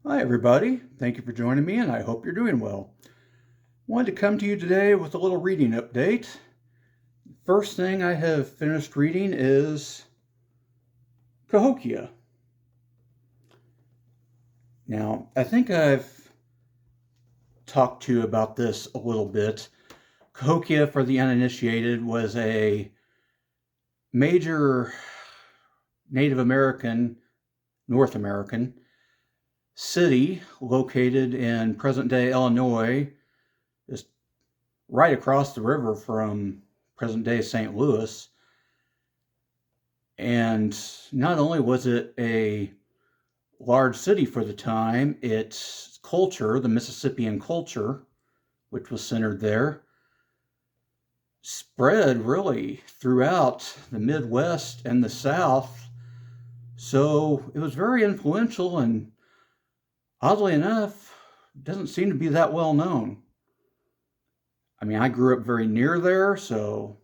Hi, everybody. Thank you for joining me, and I hope you're doing well. Wanted to come to you today with a little reading update. First thing I have finished reading is Cahokia. Now, I think I've talked to you about this a little bit. Cahokia, for the uninitiated, was a major Native American, North American city located in present day Illinois, just right across the river from present day St. Louis. And not only was it a large city for the time, its culture, the Mississippian culture, which was centered there, spread really throughout the Midwest and the South. So it was very influential and, oddly enough, doesn't seem to be that well known. I mean, I grew up very near there, so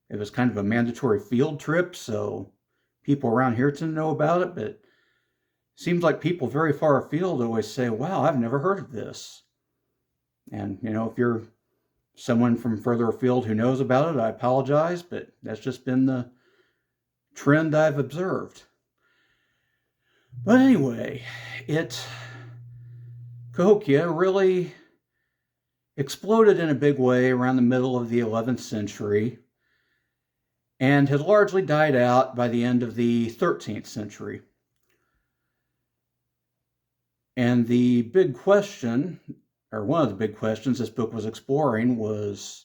it was kind of a mandatory field trip, so people around here tend to know about it, but it seems like people very far afield always say, wow, I've never heard of this. And, if you're someone from further afield who knows about it, I apologize, but that's just been the trend I've observed. But anyway, Cahokia really exploded in a big way around the middle of the 11th century and had largely died out by the end of the 13th century. And the big question, or one of the big questions this book was exploring, was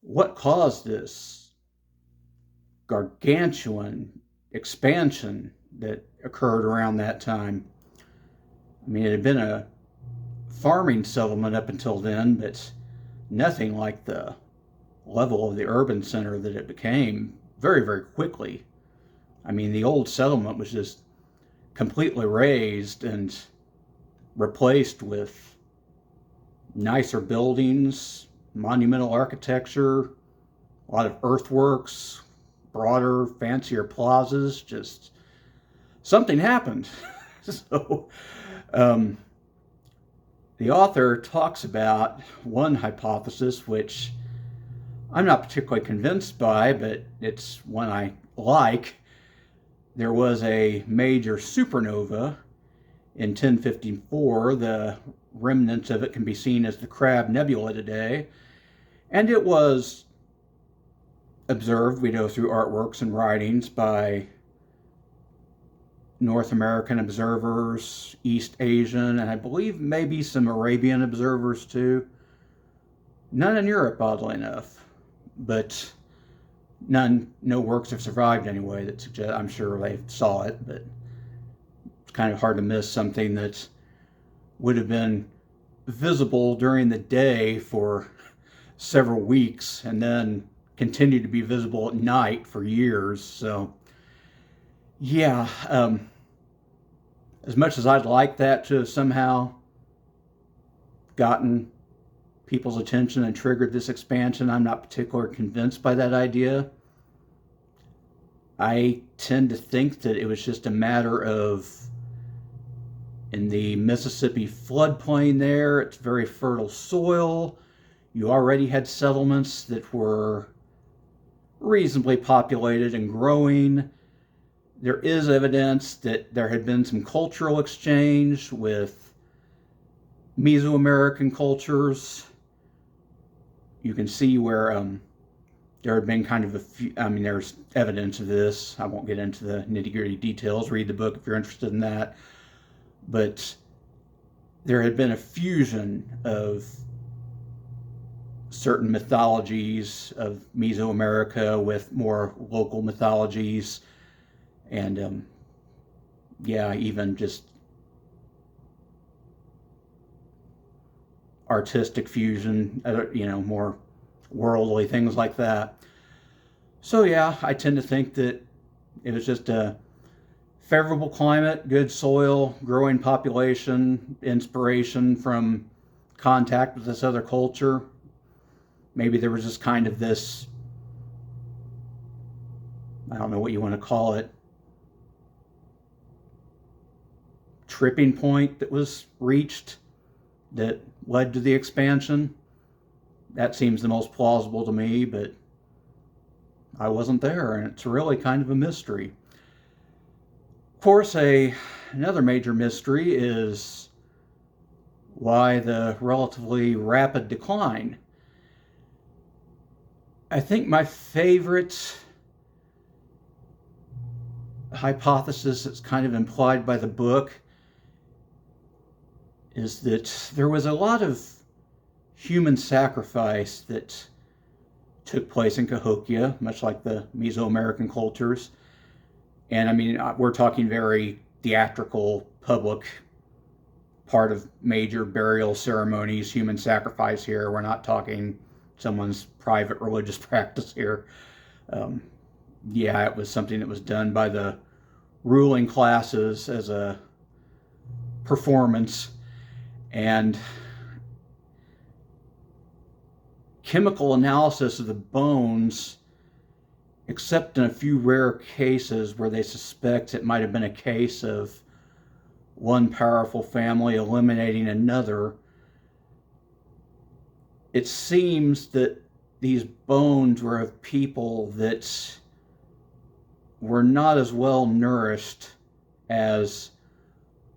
what caused this gargantuan expansion that occurred around that time? I mean, it had been a farming settlement up until then, but nothing like the level of the urban center that it became very, very quickly. I mean, the old settlement was just completely razed and replaced with nicer buildings, monumental architecture, a lot of earthworks, broader, fancier plazas. Just something happened. so, um, the author talks about one hypothesis, which I'm not particularly convinced by, but it's one I like. There was a major supernova in 1054. The remnants of it can be seen as the Crab Nebula today. And it was observed, we know through artworks and writings, by North American observers, East Asian, and I believe maybe some Arabian observers too. None in Europe, oddly enough, but no works have survived anyway that suggest. I'm sure they saw it, but it's kind of hard to miss something that would have been visible during the day for several weeks and then continued to be visible at night for years. So, yeah, as much as I'd like that to have somehow gotten people's attention and triggered this expansion, I'm not particularly convinced by that idea. I tend to think that it was just a matter of, in the Mississippi floodplain there, it's very fertile soil. You already had settlements that were reasonably populated and growing. There is evidence that there had been some cultural exchange with Mesoamerican cultures. You can see where there had been kind of a few, there's evidence of this. I won't get into the nitty gritty details. Read the book if you're interested in that. But there had been a fusion of certain mythologies of Mesoamerica with more local mythologies, and even just artistic fusion, more worldly things like that. So yeah, I tend to think that it was just a favorable climate, good soil, growing population, inspiration from contact with this other culture. Maybe there was just kind of this, I don't know what you want to call it, tripping point that was reached that led to the expansion. That seems the most plausible to me, but I wasn't there, and it's really kind of a mystery. Of course, another major mystery is why the relatively rapid decline. I think my favorite hypothesis that's kind of implied by the book is that there was a lot of human sacrifice that took place in Cahokia, much like the Mesoamerican cultures. And I mean, we're talking very theatrical, public, part of major burial ceremonies, human sacrifice here. We're not talking someone's private religious practice here. Yeah, it was something that was done by the ruling classes as a performance. And chemical analysis of the bones, except in a few rare cases where they suspect it might have been a case of one powerful family eliminating another, it seems that these bones were of people that were not as well nourished as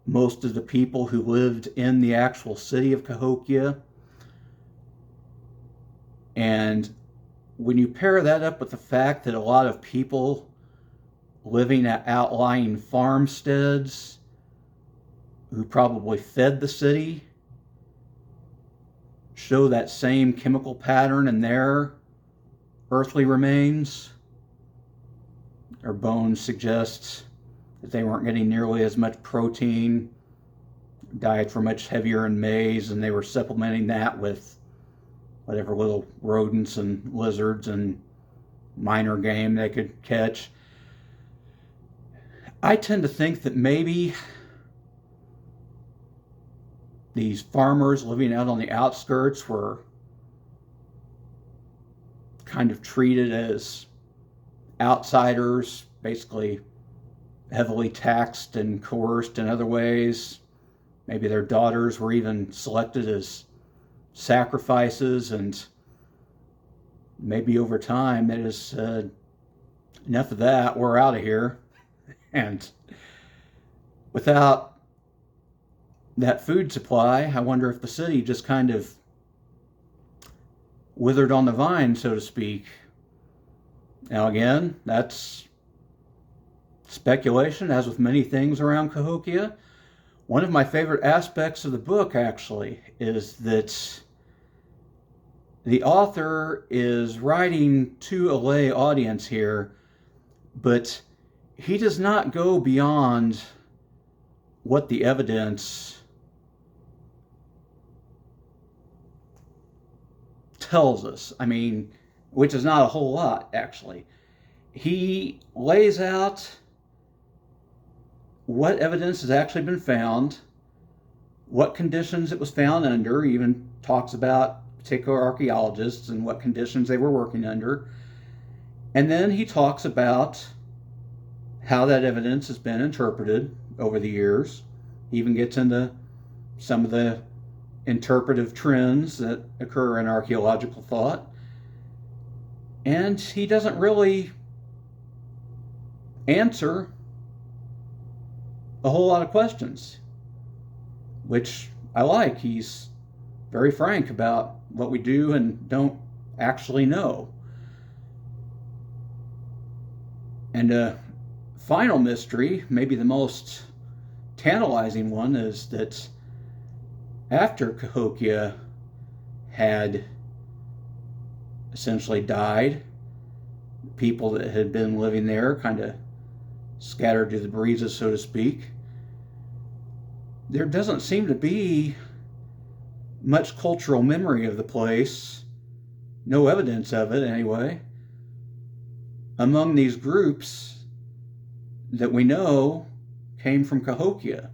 most of the people who lived in the actual city of Cahokia. And when you pair that up with the fact that a lot of people living at outlying farmsteads who probably fed the city show that same chemical pattern in their earthly remains, their bones suggest that they weren't getting nearly as much protein, diets were much heavier in maize, and they were supplementing that with whatever little rodents and lizards and minor game they could catch. I tend to think that maybe these farmers living out on the outskirts were kind of treated as outsiders, basically heavily taxed and coerced in other ways. Maybe their daughters were even selected as sacrifices, and maybe over time they just said, enough of that, we're out of here. And without that food supply, I wonder if the city just kind of withered on the vine, so to speak. Now again, that's speculation, as with many things around Cahokia. One of my favorite aspects of the book, actually, is that the author is writing to a lay audience here, but he does not go beyond what the evidence tells us. I mean, which is not a whole lot, actually. He lays out what evidence has actually been found, what conditions it was found under, even talks about particular archaeologists and what conditions they were working under. And then he talks about how that evidence has been interpreted over the years. He even gets into some of the interpretive trends that occur in archaeological thought. And he doesn't really answer a whole lot of questions, which I like. He's very frank about what we do and don't actually know. And a final mystery, maybe the most tantalizing one, is that after Cahokia had essentially died, people that had been living there kind of scattered to the breezes, so to speak, there doesn't seem to be much cultural memory of the place, no evidence of it anyway, among these groups that we know came from Cahokia.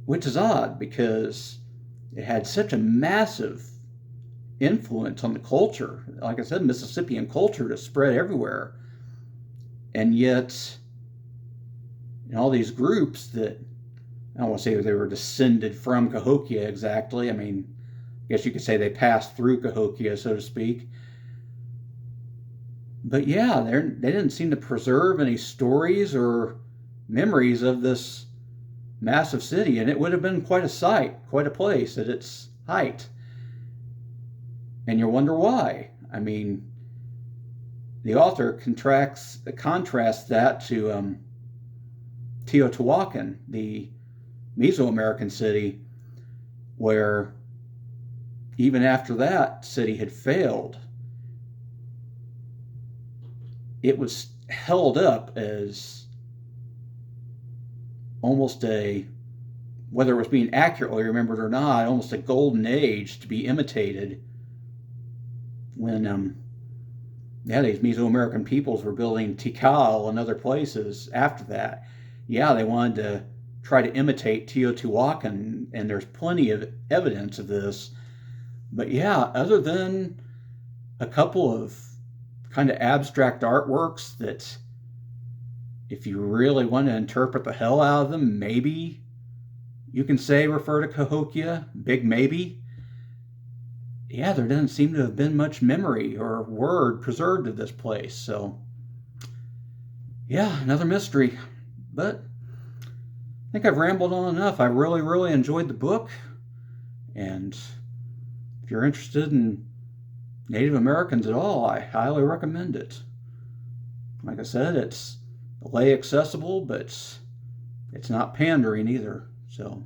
Which is odd, because it had such a massive influence on the culture. Like I said, Mississippian culture to spread everywhere. And yet, And all these groups that, I don't want to say they were descended from Cahokia exactly. I mean, I guess you could say they passed through Cahokia, so to speak. But yeah, they didn't seem to preserve any stories or memories of this massive city, and it would have been quite a sight, quite a place at its height. And you wonder why. I mean, the author contrasts that to Teotihuacan, the Mesoamerican city, where even after that city had failed, it was held up as almost a, whether it was being accurately remembered or not, almost a golden age to be imitated when these Mesoamerican peoples were building Tikal and other places after that. Yeah, they wanted to try to imitate Teotihuacan, and there's plenty of evidence of this. But yeah, other than a couple of kind of abstract artworks that, if you really want to interpret the hell out of them, maybe you can say refer to Cahokia, big maybe. Yeah, there doesn't seem to have been much memory or word preserved of this place. So, yeah, another mystery. But I think I've rambled on enough. I really, really enjoyed the book. And if you're interested in Native Americans at all, I highly recommend it. Like I said, it's lay accessible, but it's not pandering either. So,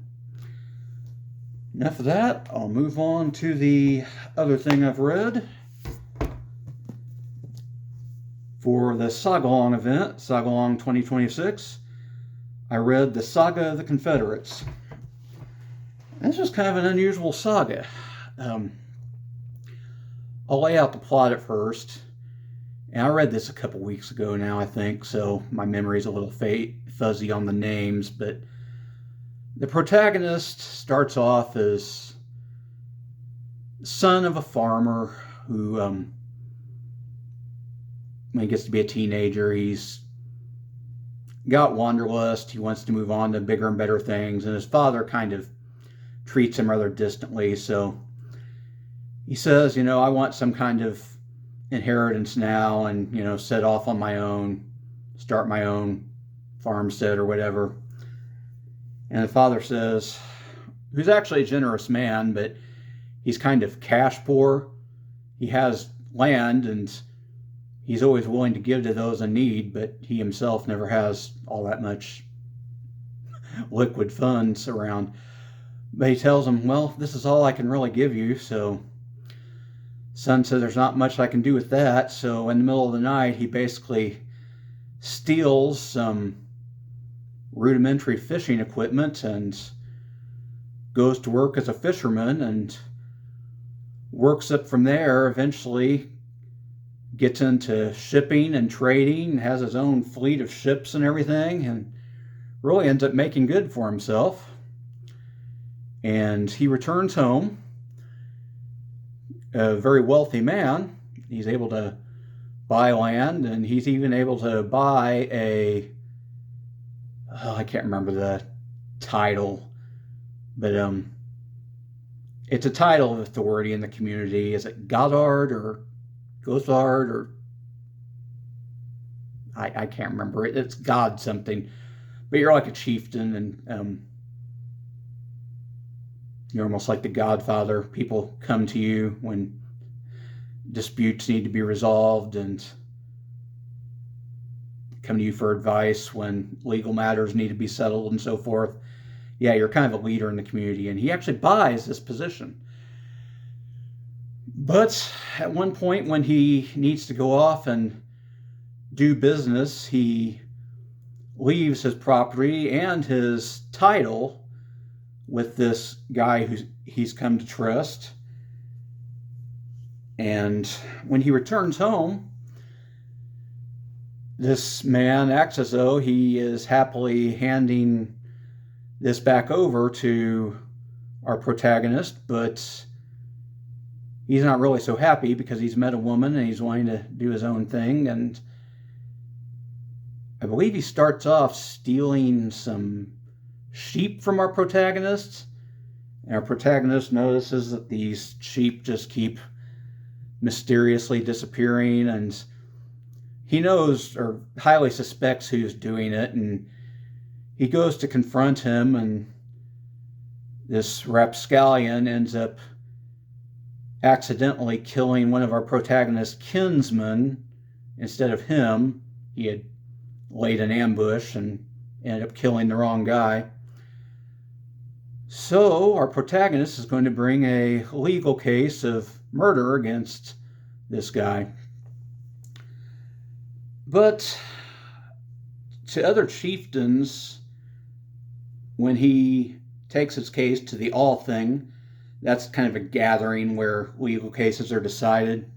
enough of that. I'll move on to the other thing I've read. For the Sagalong event, Sagalong 2026, I read the Saga of the Confederates. This was kind of an unusual saga. I'll lay out the plot at first. And I read this a couple weeks ago now, I think, so my memory's a little fuzzy on the names, but the protagonist starts off as son of a farmer who, when he gets to be a teenager, he's got wanderlust. He wants to move on to bigger and better things, and his father kind of treats him rather distantly. So he says, I want some kind of inheritance now, and set off on my own, start my own farmstead or whatever. And the father says, who's actually a generous man, but he's kind of cash poor. He has land, and he's always willing to give to those in need, but he himself never has all that much liquid funds around. But he tells him, well, this is all I can really give you. So son says, there's not much I can do with that. So in the middle of the night, he basically steals some rudimentary fishing equipment and goes to work as a fisherman and works up from there. Eventually gets into shipping and trading, has his own fleet of ships and everything, and really ends up making good for himself. And he returns home, a very wealthy man. He's able to buy land, and he's even able to buy I can't remember the title, but it's a title of authority in the community. Is it Goddard or Gozard or I can't remember it. It's God something, but you're like a chieftain, and you're almost like the Godfather. People come to you when disputes need to be resolved, and come to you for advice when legal matters need to be settled and so forth. Yeah, you're kind of a leader in the community, and he actually buys this position. But at one point when he needs to go off and do business, he leaves his property and his title with this guy who he's come to trust. And when he returns home, this man acts as though he is happily handing this back over to our protagonist, but he's not really so happy because he's met a woman and he's wanting to do his own thing. And I believe he starts off stealing some sheep from our protagonist. And our protagonist notices that these sheep just keep mysteriously disappearing, and he knows or highly suspects who's doing it, and he goes to confront him, and this rapscallion ends up accidentally killing one of our protagonist's kinsmen instead of him. He had laid an ambush and ended up killing the wrong guy. So our protagonist is going to bring a legal case of murder against this guy. But to other chieftains, when he takes his case to the All Thing, that's kind of a gathering where legal cases are decided.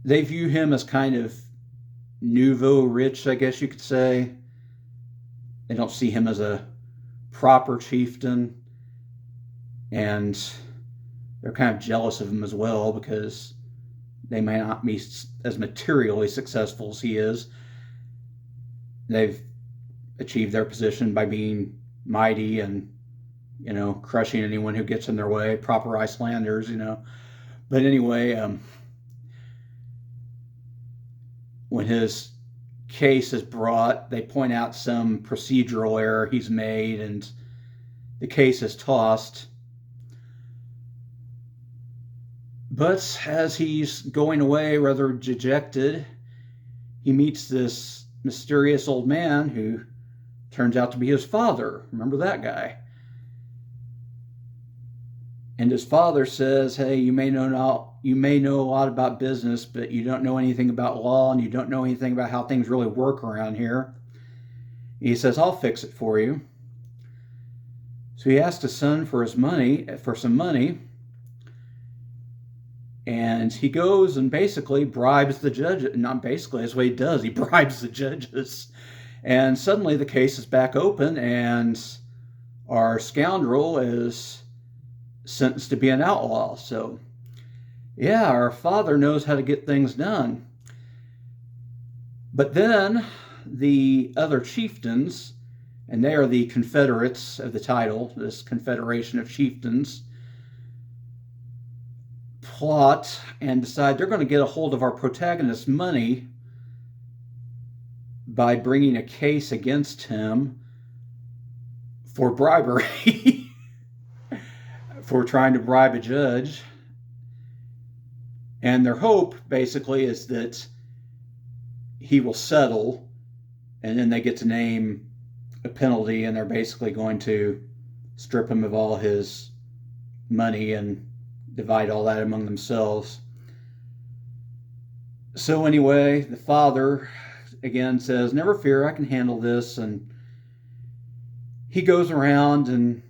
They view him as kind of nouveau rich, I guess you could say. They don't see him as a proper chieftain, and they're kind of jealous of him as well because they may not be as materially successful as he is. They've achieved their position by being mighty and, crushing anyone who gets in their way, proper Icelanders, But anyway, when his case is brought, they point out some procedural error he's made, and the case is tossed. But as he's going away rather dejected, he meets this mysterious old man who turns out to be his father. Remember that guy? And his father says, hey, you may know a lot about business, but you don't know anything about law, and you don't know anything about how things really work around here. He says, I'll fix it for you. So he asks his son for some money, and he goes and basically bribes the judge. Not basically, that's what he does. He bribes the judges. And suddenly the case is back open, and our scoundrel is sentenced to be an outlaw. So, yeah, our father knows how to get things done. But then the other chieftains, and they are the Confederates of the title, this confederation of chieftains, plot and decide they're going to get a hold of our protagonist's money by bringing a case against him for bribery, for trying to bribe a judge. And their hope, basically, is that he will settle, and then they get to name a penalty, and they're basically going to strip him of all his money and divide all that among themselves. So anyway, the father, again, says, never fear, I can handle this. And he goes around and,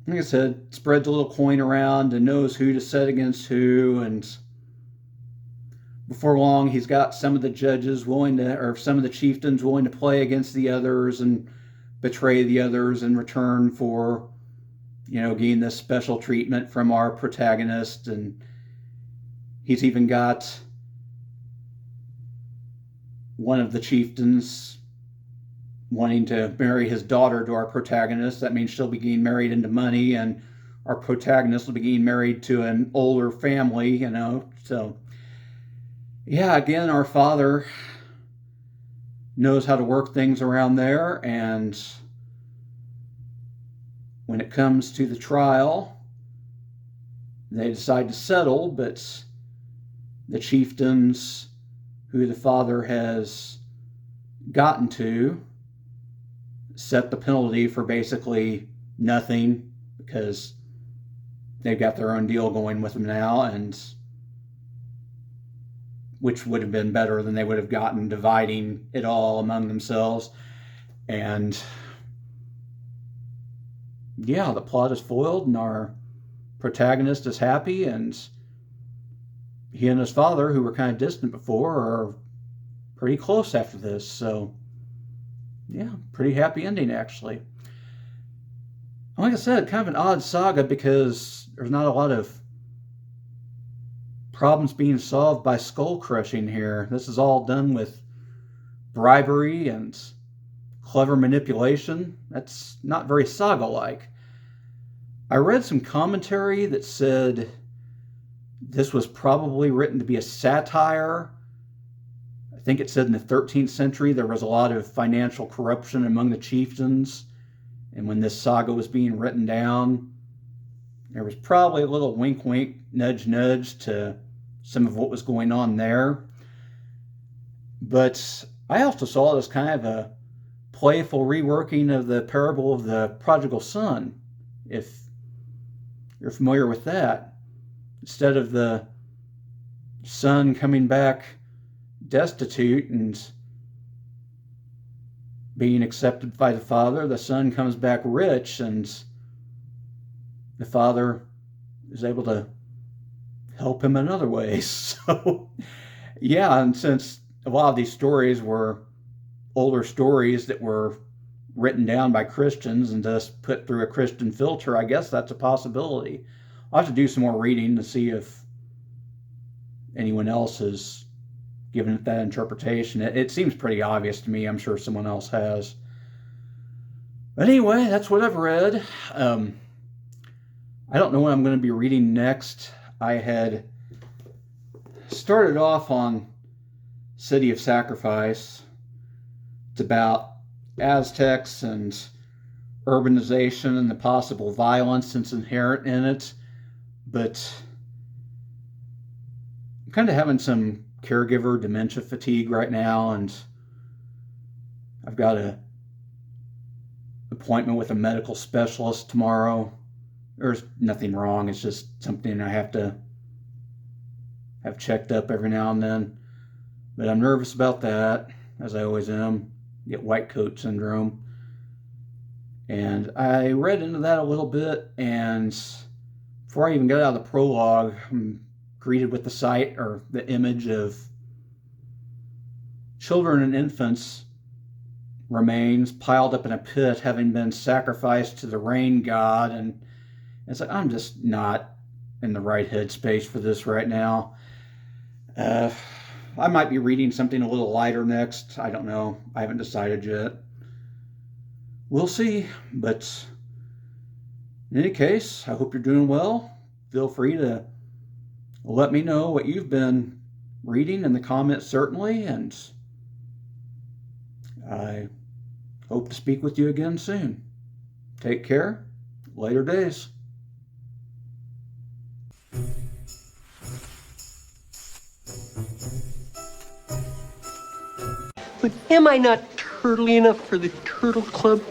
like I said, spreads a little coin around and knows who to set against who. And before long, he's got some of the judges some of the chieftains willing to play against the others and betray the others in return for, getting this special treatment from our protagonist. And he's even got one of the chieftains wanting to marry his daughter to our protagonist. That means she'll be getting married into money, and our protagonist will be getting married to an older family, So, yeah, again, our father knows how to work things around there, and when it comes to the trial, they decide to settle, but the chieftains who the father has gotten to set the penalty for basically nothing, because they've got their own deal going with them now, and which would have been better than they would have gotten dividing it all among themselves. And yeah, the plot is foiled, and our protagonist is happy, and he and his father, who were kind of distant before, are pretty close after this. So yeah, pretty happy ending, actually. Like I said, kind of an odd saga because there's not a lot of problems being solved by skull crushing here. This is all done with bribery and clever manipulation. That's not very Saga-like. I read some commentary that said this was probably written to be a satire. I think it said in the 13th century there was a lot of financial corruption among the chieftains, and when this saga was being written down, there was probably a little wink wink, nudge nudge to some of what was going on there. But I also saw it as kind of a playful reworking of the parable of the prodigal son, if you're familiar with that. Instead of the son coming back destitute and being accepted by the father, the son comes back rich, and the father is able to help him in other ways. So, yeah, and since a lot of these stories were older stories that were written down by Christians and just put through a Christian filter, I guess that's a possibility. I'll have to do some more reading to see if anyone else has given it that interpretation. It seems pretty obvious to me. I'm sure someone else has. But anyway, that's what I've read. I don't know what I'm going to be reading next. I had started off on City of Sacrifice. It's about Aztecs and urbanization and the possible violence that's inherent in it. But I'm kind of having some caregiver dementia fatigue right now, and I've got an appointment with a medical specialist tomorrow. There's nothing wrong. It's just something I have to have checked up every now and then. But I'm nervous about that, as I always am. Get white coat syndrome. And I read into that a little bit, and before I even got out of the prologue, I'm greeted with the sight or the image of children and infants' remains piled up in a pit, having been sacrificed to the rain god. And it's like, I'm just not in the right headspace for this right now. I might be reading something a little lighter next. I don't know. I haven't decided yet. We'll see. But in any case, I hope you're doing well. Feel free to let me know what you've been reading in the comments, certainly. And I hope to speak with you again soon. Take care. Later days. But am I not turtly enough for the Turtle Club?